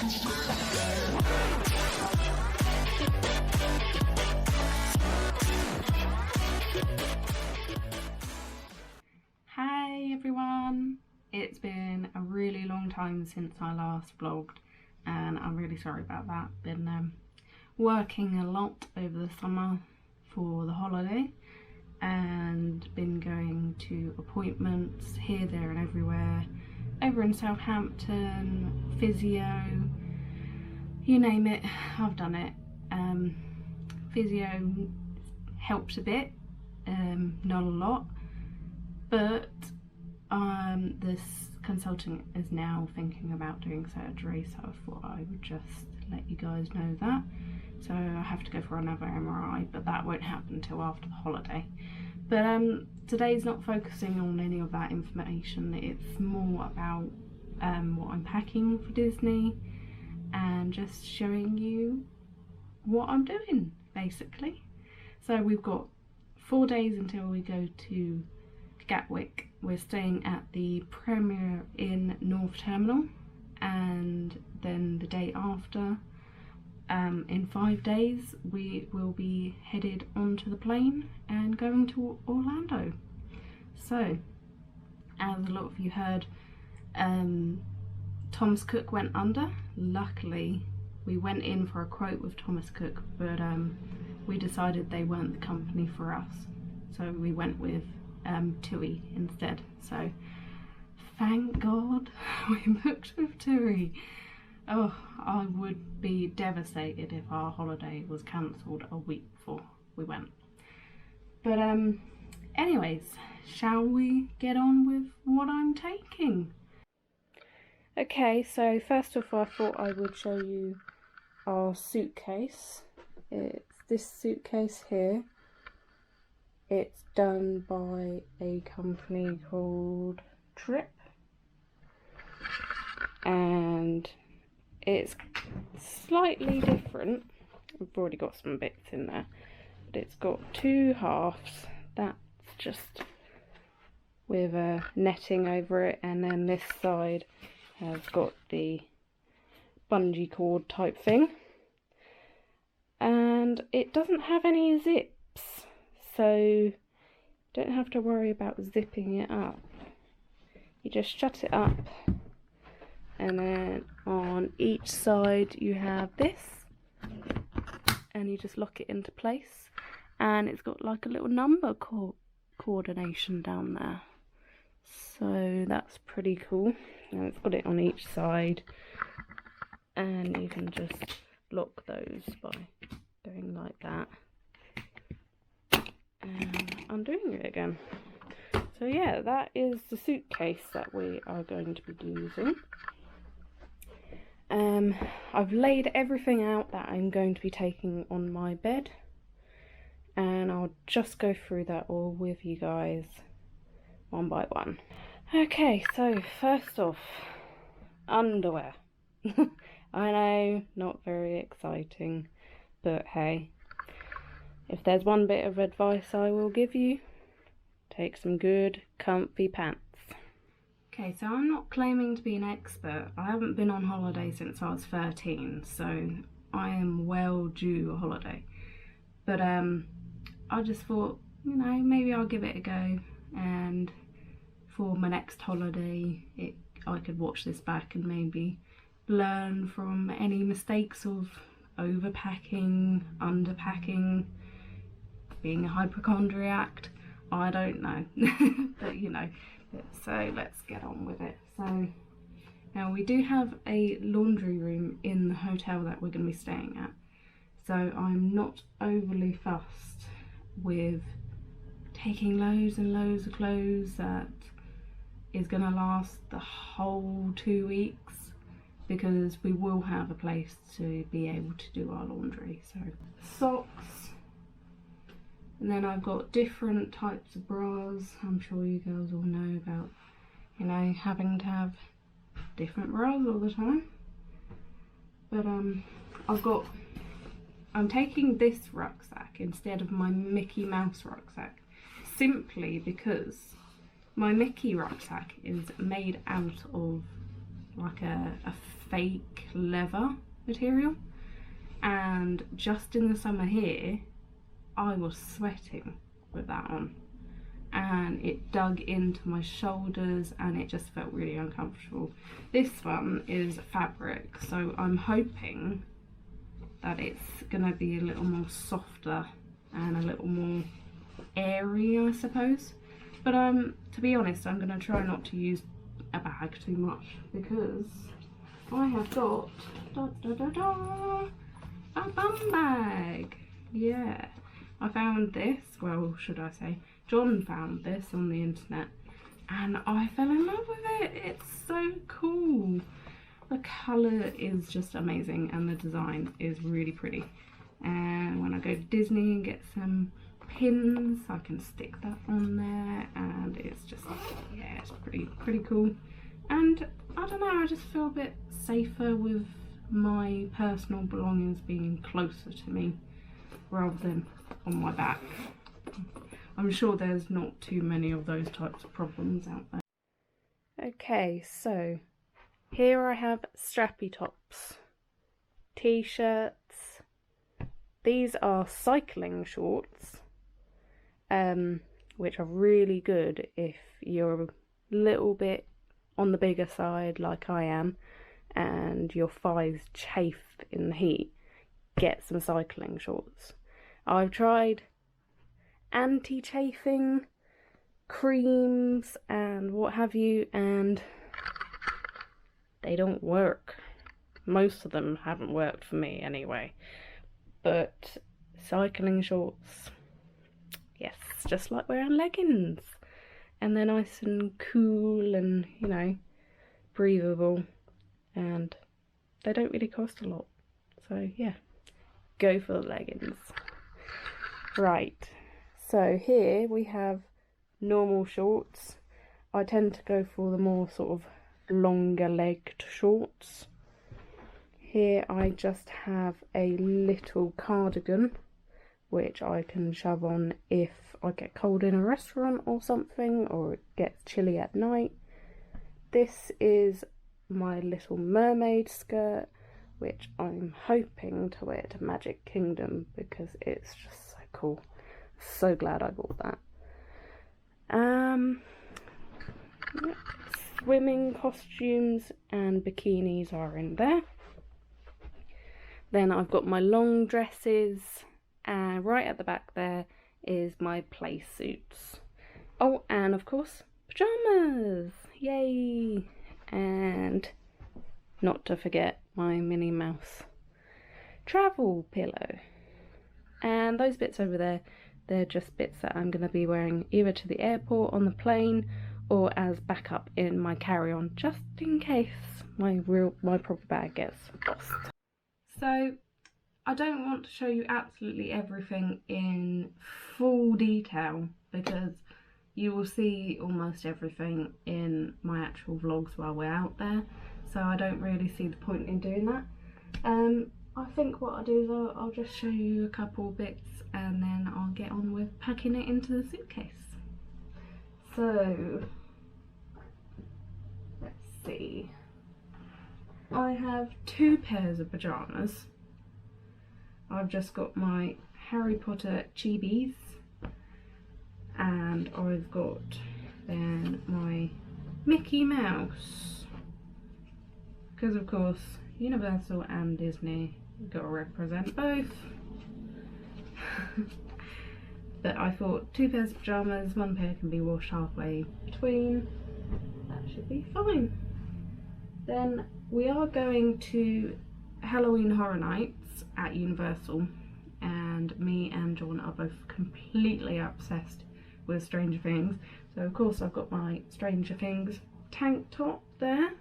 Hi everyone! It's been a really long time since I last vlogged and I'm really sorry about that. Been working a lot over the summer for the holiday and been going to appointments here, there and everywhere. Over in Southampton, physio, you name it, I've done it. Physio helps a bit, not a lot. But this consultant is now thinking about doing surgery, so I thought I would just let you guys know that. So I have to go for another MRI, but that won't happen till after the holiday. But today's not focusing on any of that information. It's more about what I'm packing for Disney and just showing you what I'm doing, basically. So we've got 4 days until we go to Gatwick. We're staying at the Premier Inn North Terminal, and then the day after, in 5 days, we will be headed onto the plane and going to Orlando. So, as a lot of you heard, Thomas Cook went under. Luckily, we went in for a quote with Thomas Cook, but we decided they weren't the company for us, so we went with TUI instead. So thank God we booked with TUI. Oh, I would be devastated if our holiday was cancelled a week before we went. But anyways, shall we get on with what I'm taking? Okay, so first off I thought I would show you our suitcase. It's this suitcase here. It's done by a company called Trip, and it's slightly different. We've already got some bits in there, but it's got 2 halves. That's just with a netting over it, and then this side has got the bungee cord type thing, and it doesn't have any zips, so don't have to worry about zipping it up. You just shut it up, and then on each side you have this, and you just lock it into place, and it's got like a little number coordination down there, so that's pretty cool. And it's got it on each side, and you can just lock those by going like that and undoing it again. So yeah, that is the suitcase that we are going to be using. I've laid everything out that I'm going to be taking on my bed, and I'll just go through that all with you guys one by one. Okay, so first off, underwear. I know, not very exciting, but hey, if there's one bit of advice I will give you, take some good comfy pants. Okay, so I'm not claiming to be an expert. I haven't been on holiday since I was 13, so I am well due a holiday. But I just thought, you know, maybe I'll give it a go, and for my next holiday I could watch this back and maybe learn from any mistakes of overpacking, underpacking, being a hypochondriac. I don't know. But you know, so let's get on with it. So now we do have a laundry room in the hotel that we're going to be staying at, so I'm not overly fussed with taking loads and loads of clothes that is going to last the whole 2 weeks, because we will have a place to be able to do our laundry. So socks, and then I've got different types of bras. I'm sure you girls all know about, you know, having to have different bras all the time. But I'm taking this rucksack instead of my Mickey Mouse rucksack, simply because my Mickey rucksack is made out of like a fake leather material, and just in the summer here I was sweating with that on, and it dug into my shoulders and it just felt really uncomfortable. This one is fabric, so I'm hoping that it's gonna be a little more softer and a little more airy, I suppose. But to be honest, I'm gonna try not to use a bag too much, because I have got a bum bag. Yeah, I found this, well, should I say, John found this on the internet and I fell in love with it. It's so cool. The colour is just amazing and the design is really pretty. And when I go to Disney and get some pins, I can stick that on there, and it's just, yeah, it's pretty cool. And I don't know, I just feel a bit safer with my personal belongings being closer to me rather than on my back. I'm sure there's not too many of those types of problems out there. Okay, so here I have strappy tops, t-shirts. These are cycling shorts, which are really good if you're a little bit on the bigger side like I am and your thighs chafe in the heat. Get some cycling shorts. I've tried anti-chafing creams and what have you, and they don't work. Most of them haven't worked for me anyway. But cycling shorts, yes, just like wearing leggings. And they're nice and cool and, you know, breathable. And they don't really cost a lot. So, yeah, go for the leggings. Right, so here we have normal shorts. I tend to go for the more sort of longer legged shorts. Here I just have a little cardigan which I can shove on if I get cold in a restaurant or something, or it gets chilly at night. This is my Little Mermaid skirt, which I'm hoping to wear to Magic Kingdom because it's just so cool. So glad I bought that. Swimming costumes and bikinis are in there. Then I've got my long dresses, and right at the back there is my play suits. Oh, and of course, pyjamas! Yay! And not to forget my Minnie Mouse travel pillow. And those bits over there, they're just bits that I'm going to be wearing either to the airport on the plane or as backup in my carry-on, just in case my proper bag gets lost. So I don't want to show you absolutely everything in full detail because you will see almost everything in my actual vlogs while we're out there, so I don't really see the point in doing that. I think what I'll do is I'll just show you a couple bits and then I'll get on with packing it into the suitcase. So, let's see. I have 2 pairs of pyjamas. I've just got my Harry Potter chibis, and I've got then my Mickey Mouse, because of course Universal and Disney, you've got to represent both. But I thought 2 pairs of pyjamas, 1 pair can be washed halfway between, that should be fine. Then we are going to Halloween Horror Nights at Universal, and me and John are both completely obsessed with Stranger Things, so of course I've got my Stranger Things tank top there,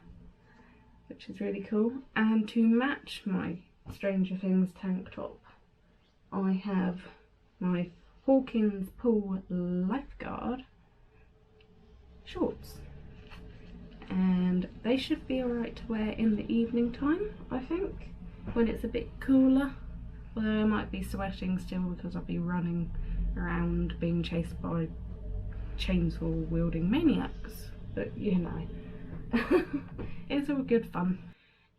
which is really cool. And to match my Stranger Things tank top, I have my Hawkins Pool Lifeguard shorts, and they should be alright to wear in the evening time, I think, when it's a bit cooler, although I might be sweating still because I'll be running around being chased by chainsaw wielding maniacs, but you know, it's all good fun.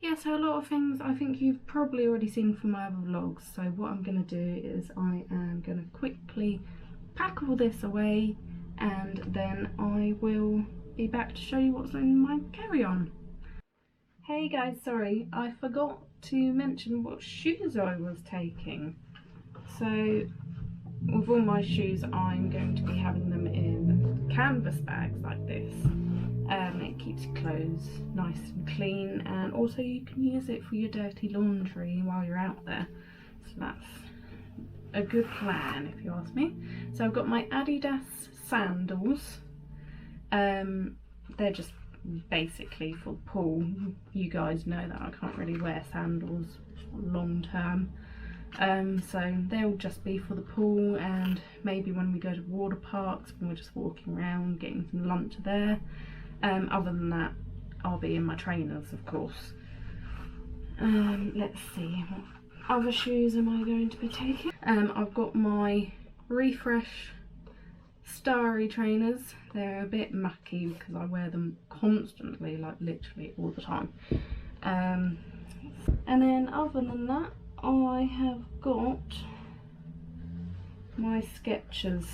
yeah, so a lot of things I think you've probably already seen from my other vlogs. So what I'm going to do is I am going to quickly pack all this away, and then I will be back to show you what's in my carry-on. Hey guys, sorry, I forgot to mention what shoes I was taking. So with all my shoes, I'm going to be having them in canvas bags like this. It keeps your clothes nice and clean, and also you can use it for your dirty laundry while you're out there. So that's a good plan if you ask me. So I've got my Adidas sandals. They're just basically for pool. You guys know that I can't really wear sandals long term. So they'll just be for the pool, and maybe when we go to water parks, when we're just walking around getting some lunch there. Other than that, I'll be in my trainers, of course. Let's see, what other shoes am I going to be taking? I've got my Refresh Starry trainers. They're a bit mucky because I wear them constantly, like literally all the time. And then other than that, I have got my Skechers,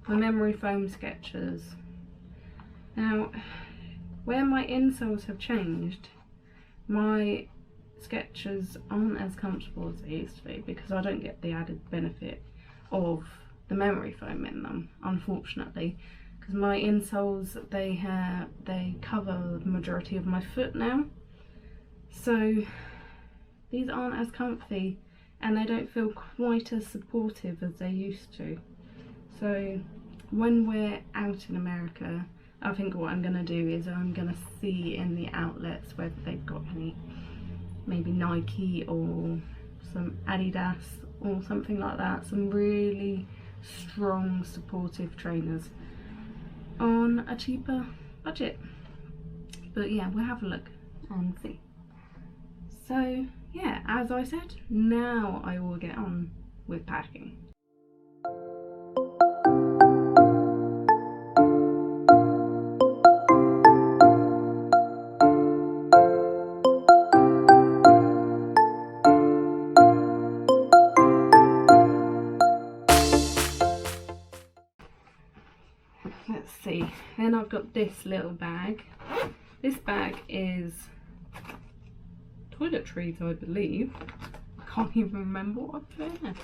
my memory foam Skechers. Now, where my insoles have changed, my Skechers aren't as comfortable as they used to be because I don't get the added benefit of the memory foam in them, unfortunately, because my insoles, they cover the majority of my foot now, so these aren't as comfy and they don't feel quite as supportive as they used to. So when we're out in America, I think what I'm going to do is I'm going to see in the outlets whether they've got any, maybe Nike or some Adidas or something like that, some really strong supportive trainers on a cheaper budget. But yeah, we'll have a look and see. So yeah, as I said, now I will get on with packing. Let's see, then I've got this little bag. This bag is toiletries, I believe. I can't even remember what I've put in it.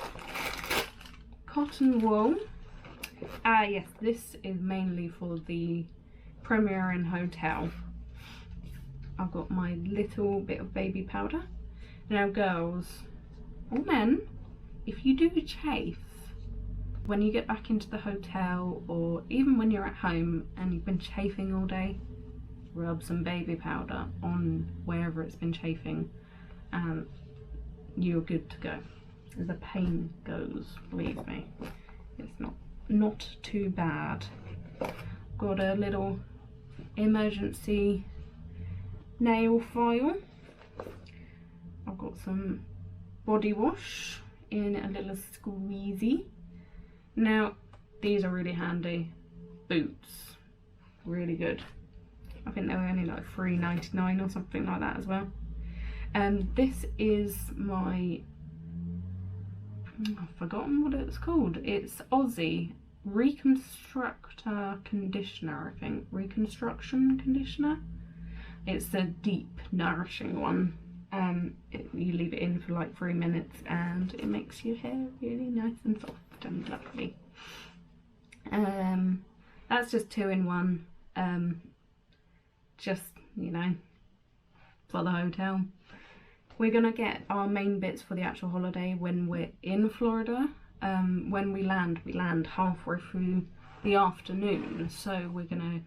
Cotton wool. Yes, this is mainly for the Premier Inn hotel. I've got my little bit of baby powder. Now girls, or men, if you do chafe, when you get back into the hotel or even when you're at home and you've been chafing all day, rub some baby powder on wherever it's been chafing and you're good to go. The pain goes, believe me. It's not too bad. Got a little emergency nail file. I've got some body wash in a little squeezy. Now these are really handy. Boots, really good. I think they were only like $3.99 or something like that as well. This is my, I've forgotten what it's called. It's Aussie Reconstructor Conditioner, I think. Reconstruction Conditioner. It's a deep, nourishing one. You leave it in for like 3 minutes and it makes your hair really nice and soft and lovely. That's just 2-in-1. Just, you know, for the hotel. We're gonna get our main bits for the actual holiday when we're in Florida. When we land halfway through the afternoon, so we're gonna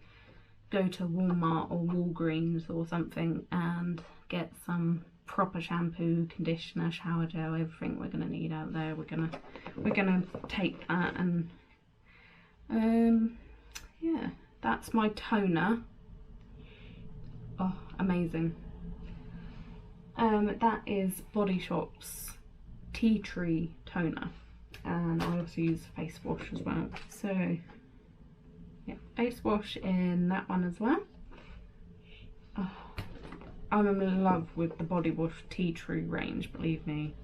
go to Walmart or Walgreens or something and get some proper shampoo, conditioner, shower gel, everything we're gonna need out there. We're gonna take that, and yeah, that's my toner. Oh, amazing. That is Body Shop's Tea Tree Toner, and I also use face wash as well. So yeah, face wash in that one as well. Oh, I'm in love with the Body Wash Tea Tree range, believe me.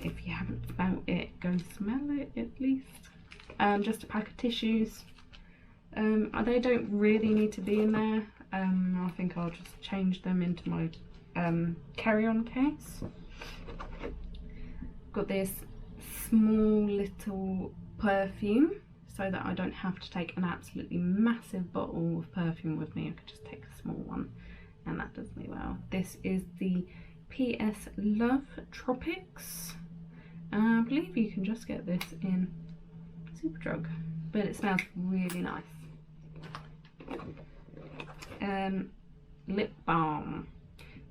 If you haven't smelled it, go smell it at least. Just a pack of tissues. They don't really need to be in there. I think I'll just change them into my carry-on case. Got this small little perfume so that I don't have to take an absolutely massive bottle of perfume with me. I could just take a small one, and that does me well. This is the PS Love Tropics. I believe you can just get this in Superdrug, but it smells really nice. Lip balm.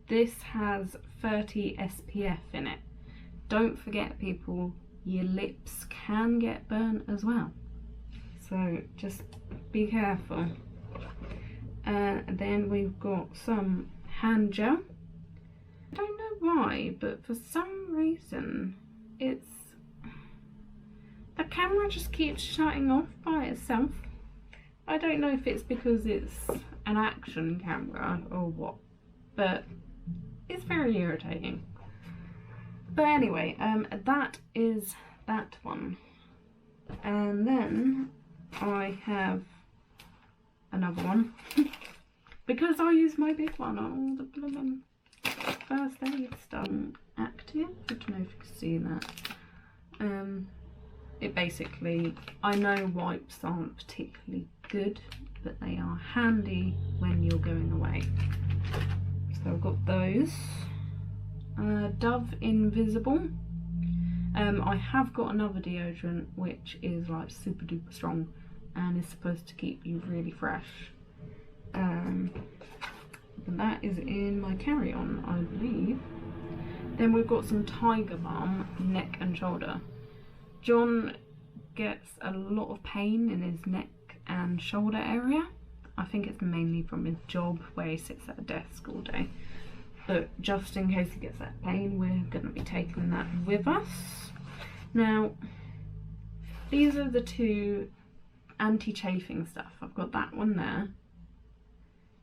This has 30 SPF in it. Don't forget, people, your lips can get burnt as well, so just be careful. And then we've got some hand gel. I don't know why, but for some reason the camera just keeps shutting off by itself. I don't know if it's because it's an action camera or what, but it's very irritating. But anyway, that is that one. And then I have another one because I use my big one on all the blooming first aid stuff. Active, I don't know if you can see that. It basically, I know wipes aren't particularly good, but they are handy when you're going away. So I've got those. Dove Invisible. I have got another deodorant which is like super duper strong and is supposed to keep you really fresh. And that is in my carry-on, I believe. Then we've got some Tiger Balm neck and shoulder. John gets a lot of pain in his neck and shoulder area. I think it's mainly from his job where he sits at a desk all day. But just in case he gets that pain, we're going to be taking that with us. Now, these are the two anti-chafing stuff. I've got that one there.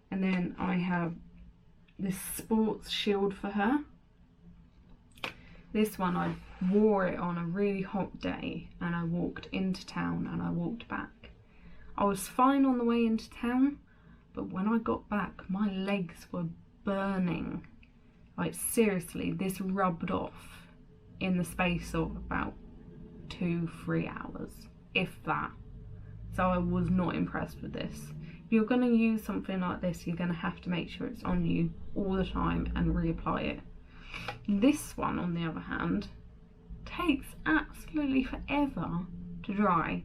And then I have this sports shield for her. This one, I wore it on a really hot day and I walked into town and I walked back. I was fine on the way into town, but when I got back, my legs were burning. Like seriously, this rubbed off in the space of about 2-3 hours, if that. So I was not impressed with this. If you're going to use something like this, you're going to have to make sure it's on you all the time and reapply it. This one, on the other hand, takes absolutely forever to dry,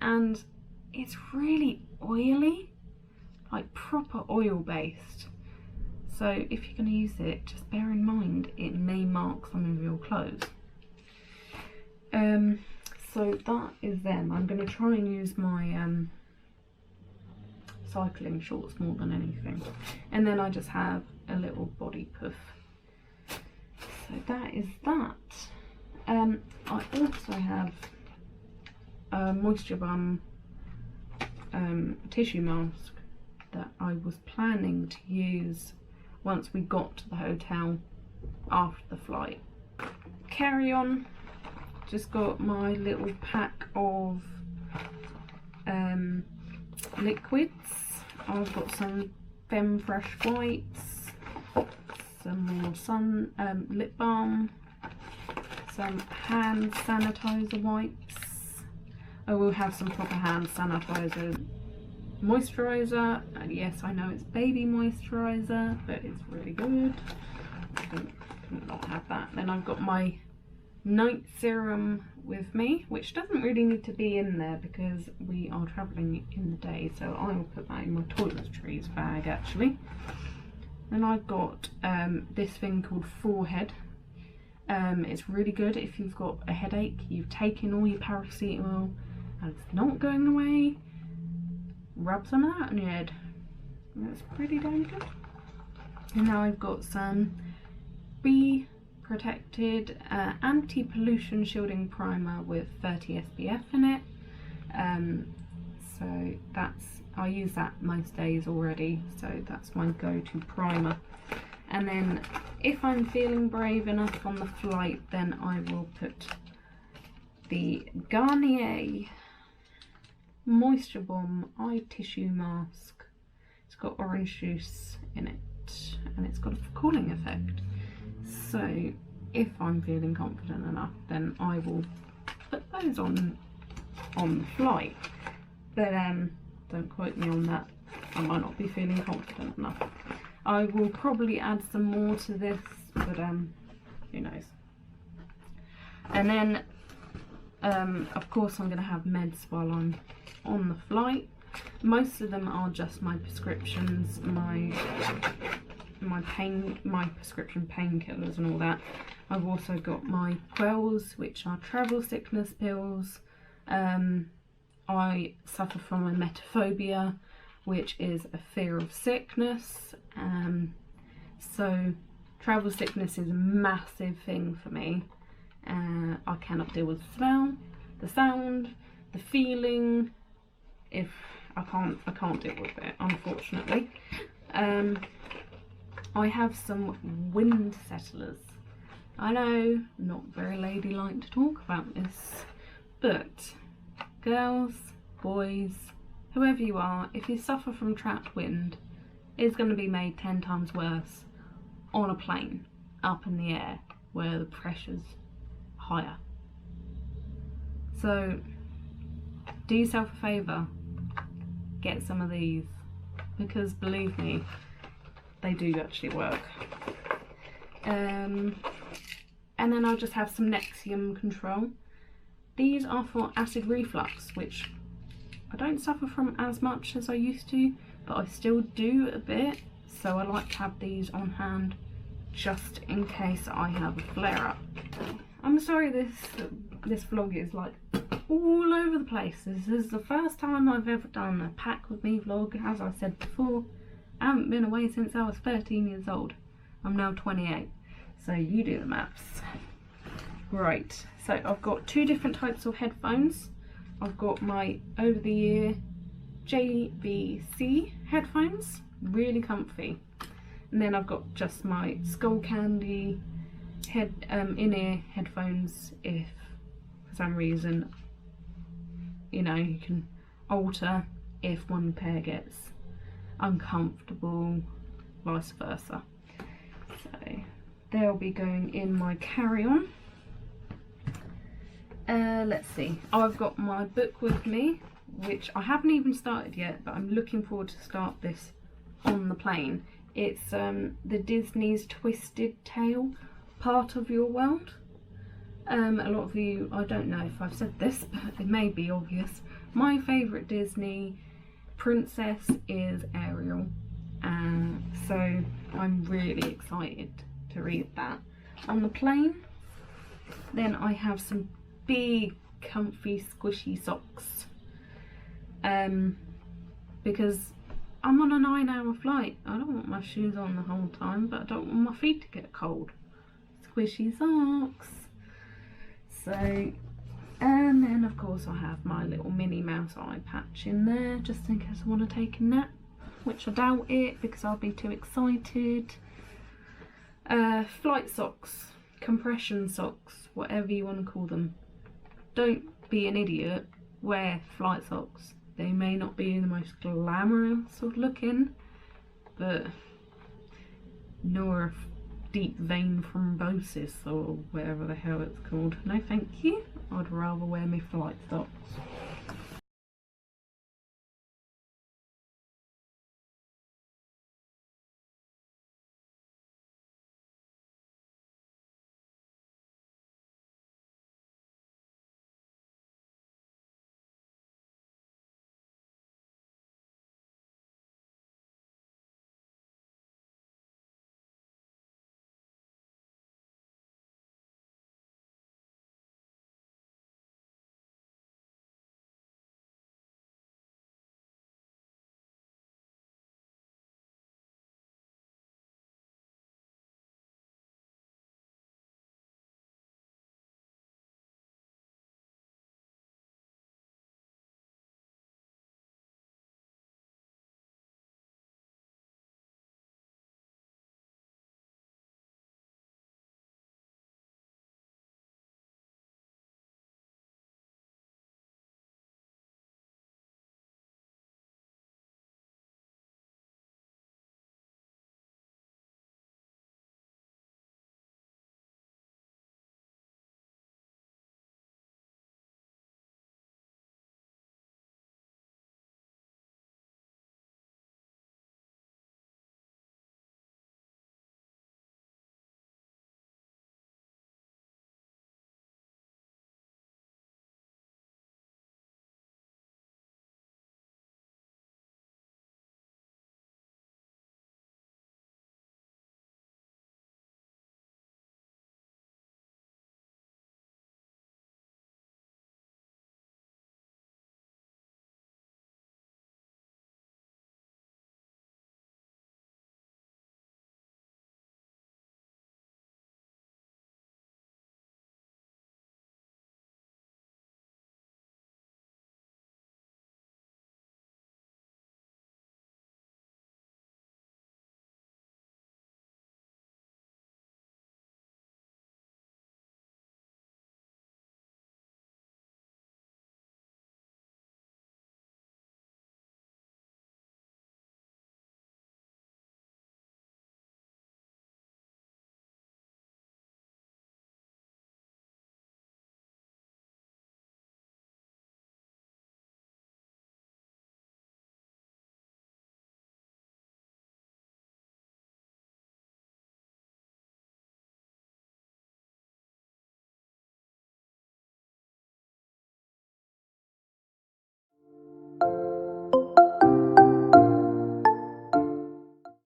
and it's really oily, like proper oil based. So if you're going to use it, just bear in mind it may mark some of your clothes. So that is them. I'm going to try and use my cycling shorts more than anything, and then I just have a little body puff. So that is that. I also have a Moisture Balm tissue mask that I was planning to use once we got to the hotel after the flight. Carry on, just got my little pack of liquids. I've got some Femme Fresh wipes, some more lip balm, some hand sanitizer wipes. I will have some proper hand sanitizer. Moisturiser, and yes, I know it's baby moisturiser, but it's really good. I couldn't not have that. Then I've got my night serum with me, which doesn't really need to be in there because we are travelling in the day, so I will put that in my toiletries bag actually. Then I've got this thing called Forehead. It's really good if you've got a headache, you've taken all your paracetamol and it's not going away. Rub some of that on your head. That's pretty damn good. And now I've got some Be Protected anti-pollution shielding primer with 30 SPF in it. So that's I use that most days already, so that's my go-to primer. And then if I'm feeling brave enough on the flight, then I will put the Garnier Moisture Bomb Eye Tissue Mask. It's got orange juice in it and it's got a cooling effect. So if I'm feeling confident enough, then I will put those on the flight. But don't quote me on that. I might not be feeling confident enough. I will probably add some more to this, but who knows. And then of course I'm going to have meds while I'm on the flight. Most of them are just my prescriptions, my prescription painkillers and all that. I've also got my Quells, which are travel sickness pills. I suffer from emetophobia, which is a fear of sickness. So travel sickness is a massive thing for me. I cannot deal with the smell, the sound, the feeling. If I can't deal with it, unfortunately. I have some wind settlers. I know, not very ladylike to talk about this, but girls, boys, whoever you are, if you suffer from trapped wind, it's going to be made 10 times worse on a plane up in the air where the pressure's higher. So do yourself a favour, get some of these, because believe me, they do actually work. And then I'll just have some Nexium Control. These are for acid reflux, which I don't suffer from as much as I used to, but I still do a bit, so I like to have these on hand just in case I have a flare-up. I'm sorry this vlog is like all over the place. This is the first time I've ever done a pack with me vlog. As I said before, I haven't been away since I was 13 years old. I'm now 28, so you do the maths. Right, so I've got two different types of headphones. I've got my over-the-ear JVC headphones, really comfy. And then I've got just my Skullcandy in-ear headphones if for some reason, you know, you can alter if one pair gets uncomfortable, vice versa. So they'll be going in my carry-on. Let's see, I've got my book with me, which I haven't even started yet, but I'm looking forward to start this on the plane. It's the Disney's Twisted Tale, Part of Your World. A lot of you, I don't know if I've said this, but it may be obvious. My favourite Disney princess is Ariel, so I'm really excited to read that on the plane. Then I have some big comfy squishy socks, because I'm on a 9-hour flight. I don't want my shoes on the whole time, but I don't want my feet to get cold. Squishy socks. So, and then of course I have my little Minnie Mouse eye patch in there, just in case I want to take a nap, which I doubt it because I'll be too excited. Flight socks, compression socks, whatever you want to call them. Don't be an idiot, wear flight socks. They may not be the most glamorous of looking, but nor deep vein thrombosis or whatever the hell it's called. No thank you, I'd rather wear my flight socks.